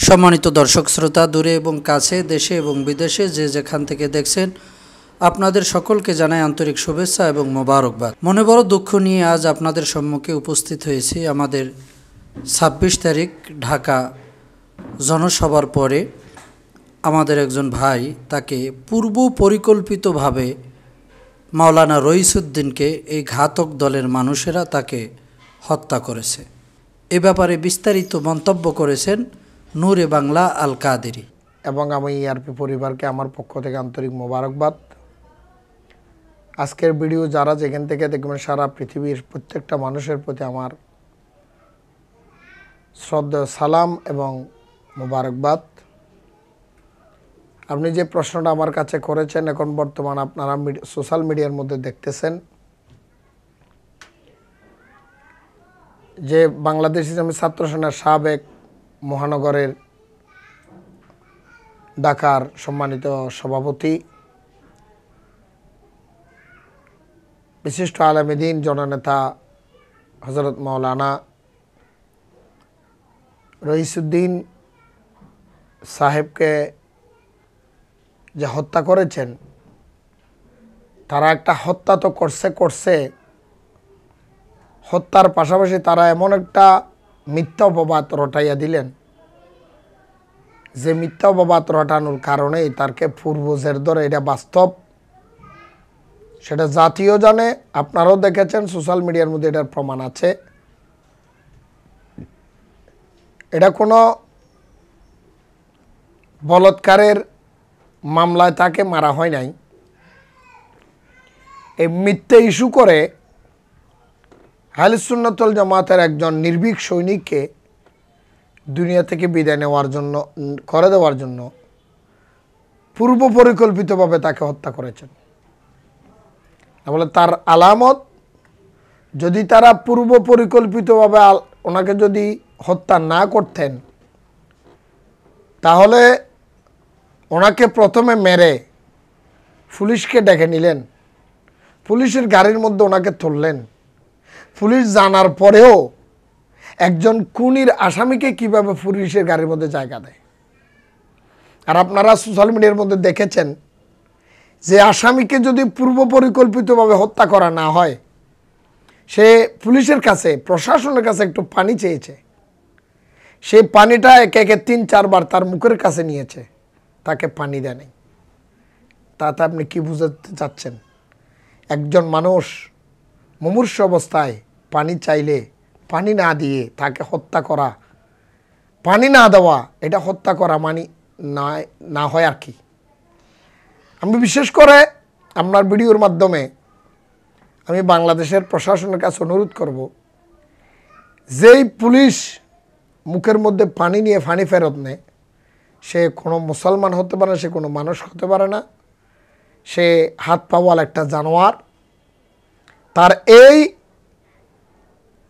সম্মানিত দর্শক শ্রোতা, দূরে এবং কাছে, দেশে এবং বিদেশে যে যেখান থেকে দেখছেন, আপনাদের সকলকে জানাই আন্তরিক শুভেচ্ছা এবং মোবারকবাদ। মনে বড় দুঃখ নিয়ে আজ আপনাদের সম্মুখে উপস্থিত হয়েছি। আমাদের ২৬ তারিখ ঢাকা জনসভার পরে আমাদের একজন ভাই, তাকে পূর্ব পরিকল্পিতভাবে মাওলানা রইসুদ্দিনকে এই ঘাতক দলের মানুষেরা তাকে হত্যা করেছে। এ ব্যাপারে বিস্তারিত মন্তব্য করেছেন নূরে বাংলা আল কাদেরী। এবং আমি ইআরপি পরিবারকে আমার পক্ষ থেকে আন্তরিক মোবারকবাদ। আজকের ভিডিও যারা যেখান থেকে দেখবেন, সারা পৃথিবীর প্রত্যেকটা মানুষের প্রতি আমার শ্রদ্ধেয় সালাম এবং মোবারকবাদ। আপনি যে প্রশ্নটা আমার কাছে করেছেন, এখন বর্তমান আপনারা সোশ্যাল মিডিয়ার মধ্যে দেখতেছেন যে বাংলাদেশ ইসলামী ছাত্র সেনার সাবেক মহানগরের ঢাকার সম্মানিত সভাপতি, বিশিষ্ট আলেমে দ্বীন জননেতা হযরত মাওলানা রইসুদ্দিন সাহেবকে যে হত্যা করেছেন, তারা একটা হত্যা তো করছে, হত্যার পাশাপাশি তারা এমন একটা মিথ্যা অপবাদ রটাইয়া দিলেন, যে মিথ্যা অপবাদ রটানোর কারণেই তারকে পূর্বজের ধরে, এটা বাস্তব, সেটা জাতীয় জানে, আপনারাও দেখেছেন, সোশ্যাল মিডিয়ার মধ্যে এটার প্রমাণ আছে। এটা কোনো বলৎকারের মামলায় তাকে মারা হয় নাই। এই মিথ্যে ইস্যু করে আহলে সুন্নাত ওয়াল জামাতের একজন নির্ভীক সৈনিককে দুনিয়া থেকে বিদায় নেওয়ার জন্য, করে দেওয়ার জন্য পূর্ব পরিকল্পিতভাবে তাকে হত্যা করেছেন। বলে তার আলামত, যদি তারা পূর্ব পরিকল্পিতভাবে ওনাকে যদি হত্যা না করতেন, তাহলে ওনাকে প্রথমে মেরে পুলিশকে ডেকে নিলেন, পুলিশের গাড়ির মধ্যে ওনাকে তুললেন। পুলিশ জানার পরেও একজন খুনির আসামিকে কিভাবে পুলিশের গাড়ির মধ্যে জায়গা দেয়। আর আপনারা সোশ্যাল মিডিয়ার মধ্যে দেখেছেন যে আসামিকে যদি পূর্ব পরিকল্পিতভাবে হত্যা করা না হয়, সে পুলিশের কাছে, প্রশাসনের কাছে একটু পানি চেয়েছে, সেই পানিটা একে একে ৩-৪ বার তার মুখের কাছে নিয়েছে, তাকে পানি দেয় নাই। তাতে আপনি কি বুঝাতে চাচ্ছেন? একজন মানুষ মুমূর্ষু অবস্থায় পানি চাইলে পানি না দিয়ে তাকে হত্যা করা, পানি না দেওয়া, এটা হত্যা করা মানে না হয় আর কি। আমি বিশেষ করে আপনার ভিডিওর মাধ্যমে আমি বাংলাদেশের প্রশাসনের কাছে অনুরোধ করব, যেই পুলিশ মুখের মধ্যে পানি নিয়ে পানি ফেরত নেয়, সে কোনো মুসলমান হতে পারে না, সে কোনো মানুষ হতে পারে না, সে হাত পাওয়াল একটা জানোয়ার। তার এই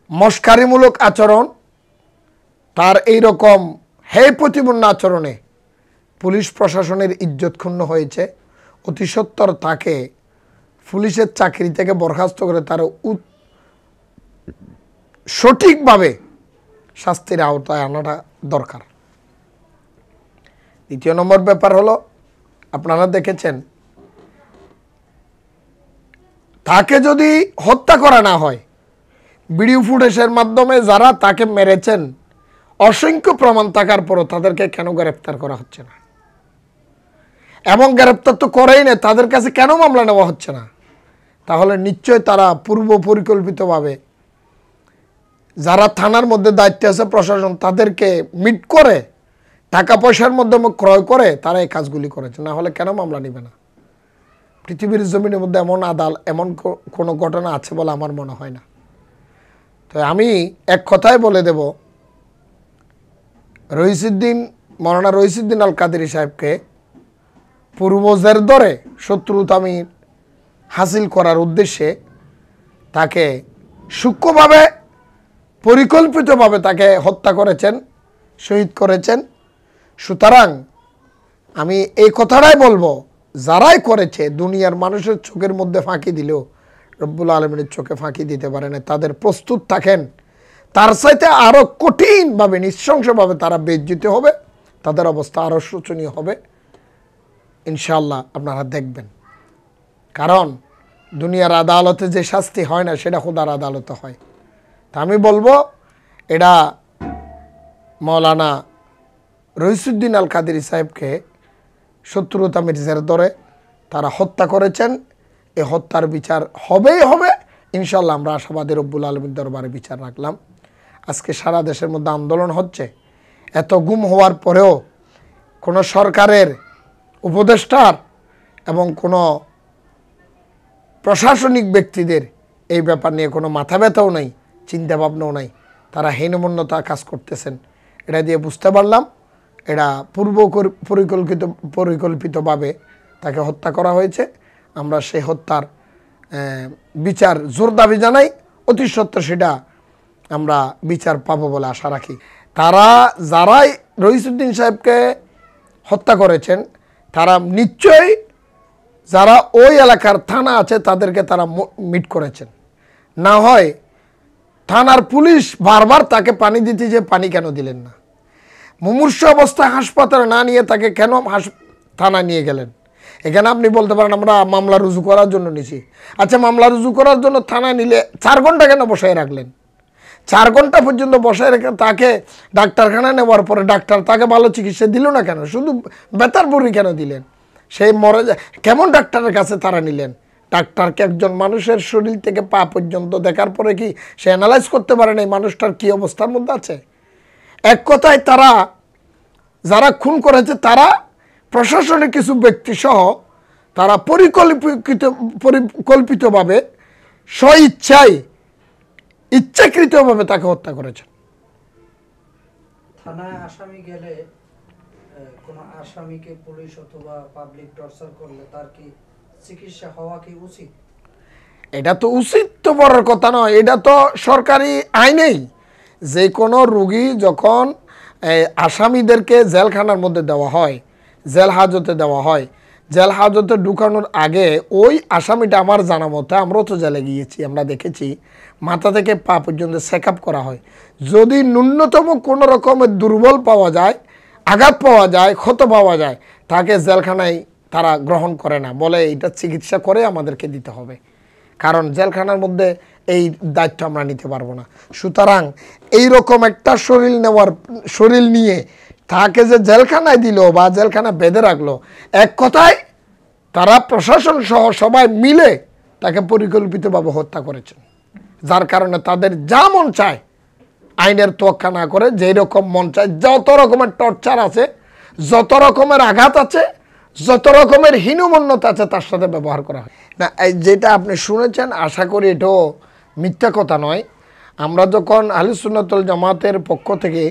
মস্কারিমূলক আচরণ, তার এই রকম হেয় প্রতিপন্ন আচরণে পুলিশ প্রশাসনের ইজ্জত ক্ষুণ্ণ হয়েছে। অতি সত্বর তাকে পুলিশের চাকরি থেকে বরখাস্ত করে তার সঠিকভাবে শাস্তির আওতায় আনাটা দরকার। দ্বিতীয় নম্বর ব্যাপার হলো, আপনারা দেখেছেন তাকে যদি হত্যা করা না হয়, ভিডিও ফুটেজের মাধ্যমে যারা তাকে মেরেছেন অসংখ্য প্রমাণ থাকার পরও তাদেরকে কেন গ্রেফতার করা হচ্ছে না? এবং গ্রেফতার তো করেই না, তাদের কাছে কেন মামলা নেওয়া হচ্ছে না? তাহলে নিশ্চয় তারা পূর্ব পরিকল্পিতভাবে, যারা থানার মধ্যে দায়িত্বে আছে প্রশাসন, তাদেরকে মিট করে টাকা পয়সার মাধ্যমে ক্রয় করে তারা এই কাজগুলি করেছে। না হলে কেন মামলা নেবে না? পৃথিবীর জমিনের মধ্যে এমন কোনো ঘটনা আছে বলে আমার মনে হয় না। তো আমি এক কথায় বলে দেব, মাওলানা রইসুদ্দিন আল কাদেরী সাহেবকে পূর্বজের ধরে শত্রুতামি হাসিল করার উদ্দেশ্যে তাকে সূক্ষ্মভাবে, পরিকল্পিতভাবে তাকে হত্যা করেছেন, শহীদ করেছেন। সুতরাং আমি এই কথাটাই বলবো, যারাই করেছে দুনিয়ার মানুষের চোখের মধ্যে ফাঁকি দিলেও রব্বুল আলমিনের চোখে ফাঁকি দিতে পারে না। তাদের প্রস্তুত থাকেন, তার চাইতে আরও কঠিনভাবে, নৃশংসভাবে তারা বেজ্জিত হবে, তাদের অবস্থা আরও শোচনীয় হবে। ইনশাআল্লাহ আপনারা দেখবেন। কারণ দুনিয়ার আদালতে যে শাস্তি হয় না সেটা খোদার আদালতে হয়। তা আমি বলবো এটা মৌলানা রইসুদ্দিন আল কাদেরী সাহেবকে শত্রুতা মির্জার ধরে তারা হত্যা করেছেন। এই হত্যার বিচার হবেই হবে ইনশাআল্লাহ। আমরা আশাবাদী রব্বুল আলমীর দরবারে বিচার রাখলাম। আজকে সারা দেশের মধ্যে আন্দোলন হচ্ছে, এত গুম হওয়ার পরেও কোনো সরকারের উপদেষ্টার এবং কোনো প্রশাসনিক ব্যক্তিদের এই ব্যাপার নিয়ে কোনো মাথা ব্যথাও নাই, চিন্তা ভাবনাও নাই। তারা হীনমন্যতা কাজ করতেছেন। এটা দিয়ে বুঝতে পারলাম এটা পরিকল্পিতভাবে তাকে হত্যা করা হয়েছে। আমরা সেই হত্যার বিচার জোর দাবি জানাই। অতি সত্য সেটা আমরা বিচার পাবো বলে আশা রাখি। তারা যারাই রইসুদ্দিন সাহেবকে হত্যা করেছেন তারা নিশ্চয়ই যারা ওই এলাকার থানা আছে তাদেরকে তারা মিট করেছেন। না হয় থানার পুলিশ বারবার তাকে পানি দিতে যে পানি কেন দিলেন না? মুমূর্ষু অবস্থায় হাসপাতালে না নিয়ে তাকে কেন থানা নিয়ে গেলেন? এখানে আপনি বলতে পারেন আমরা মামলা রুজু করার জন্য নিছি। আচ্ছা, মামলা রুজু করার জন্য থানা নিলে 4 ঘন্টা কেন বসায় রাখলেন? 4 ঘন্টা পর্যন্ত বসায় রেখে তাকে ডাক্তারখানায় নেওয়ার পরে ডাক্তার তাকে ভালো চিকিৎসা দিল না কেন? শুধু বেতার বড়ি কেন দিলেন? সেই মরে যায় কেমন ডাক্তারের কাছে তারা নিলেন? ডাক্তারকে একজন মানুষের শরীর থেকে পা পর্যন্ত দেখার পরে কি সে অ্যানালাইজ করতে পারেন এই মানুষটার কী অবস্থার মধ্যে আছে? এক কথায় তারা যারা খুন করেছে তারা প্রশাসনের কিছু ব্যক্তি সহ তারা পরিকল্পিতভাবে স্বইচ্ছায় ইচ্ছাকৃতভাবে তাকে হত্যা করেছেন। থানায় আসামি গেলে কোনো আসামিকে পুলিশ অথবা পাবলিক টর্চার করলে তার কি চিকিৎসা হওয়া কি উচিত? এটা তো উচিত তো বড় কথা নয়, এটা তো সরকারি আইনেই যে কোনো রুগী যখন আসামিদেরকে জেলখানার মধ্যে দেওয়া হয়, জেল হাজতে দেওয়া হয়, জেল হাজতে ঢুকানোর আগে ওই আসামিটা আমার জানা মতে, আমরাও তো জেলে গিয়েছি, আমরা দেখেছি মাথা থেকে পা পর্যন্ত চেক আপ করা হয়। যদি ন্যূনতম কোনো রকমের দুর্বল পাওয়া যায়, আঘাত পাওয়া যায়, ক্ষত পাওয়া যায়, তাকে জেলখানায় তারা গ্রহণ করে না, বলে এটা চিকিৎসা করে আমাদেরকে দিতে হবে। কারণ জেলখানার মধ্যে এই দায়িত্ব আমরা নিতে পারবো না। সুতরাং এই রকম একটা শরীর নিয়ে তাকে যে জেলখানায় দিল বা জেলখানা বেঁধে রাখলো, এক কথায় তারা প্রশাসন সহ সবাই মিলে তাকে পরিকল্পিতভাবে হত্যা করেছেন। যার কারণে তাদের যা মন চায় আইনের তোয়াক্কা না করে যেই রকম মন চায়, যত রকমের টর্চার আছে, যত রকমের আঘাত আছে, যত রকমের হীনমন্যতা আছে তার সাথে ব্যবহার করা হয় না। যেটা আপনি শুনেছেন আশা করি এটাও মিথ্যা কথা নয়। আমরা যখন আহলে সুন্নাত ওয়াল জামাতের পক্ষ থেকে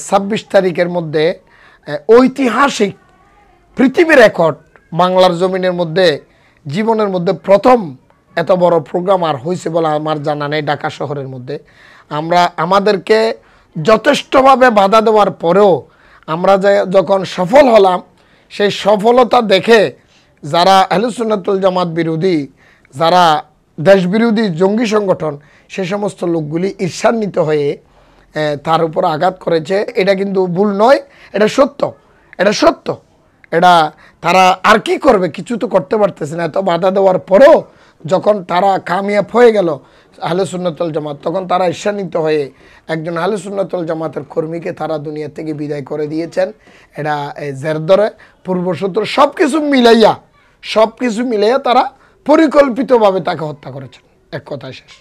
26 তারিখের মধ্যে ঐতিহাসিক পৃথিবী রেকর্ড বাংলার জমিনের মধ্যে জীবনের মধ্যে প্রথম এত বড় প্রোগ্রাম আর হয়েছে বলে আমার জানা নেই ঢাকা শহরের মধ্যে, আমাদেরকে যথেষ্টভাবে বাধা দেওয়ার পরেও আমরা যখন সফল হলাম, সেই সফলতা দেখে যারা আহলে সুন্নাত ওয়াল জামাত বিরোধী, যারা দেশবিরোধী জঙ্গি সংগঠন, সে সমস্ত লোকগুলি ঈর্ষান্বিত হয়ে তার উপর আঘাত করেছে। এটা কিন্তু ভুল নয়, এটা সত্য, এটা সত্য। এটা তারা আর কি করবে, কিছু তো করতে পারতেছে না। এত বাধা দেওয়ার পরেও যখন তারা কামিয়াব হয়ে গেল আহলে সুন্নাত ওয়াল জামাত, তখন তারা ঈর্ষান্বিত হয়ে একজন আহলে সুন্নাত ওয়াল জামাতের কর্মীকে তারা দুনিয়া থেকে বিদায় করে দিয়েছেন। এটা জের ধরে পূর্বশত্রু সব কিছু মিলাইয়া তারা পরিকল্পিতভাবে তাকে হত্যা করেছেন। এক কথায় শেষ।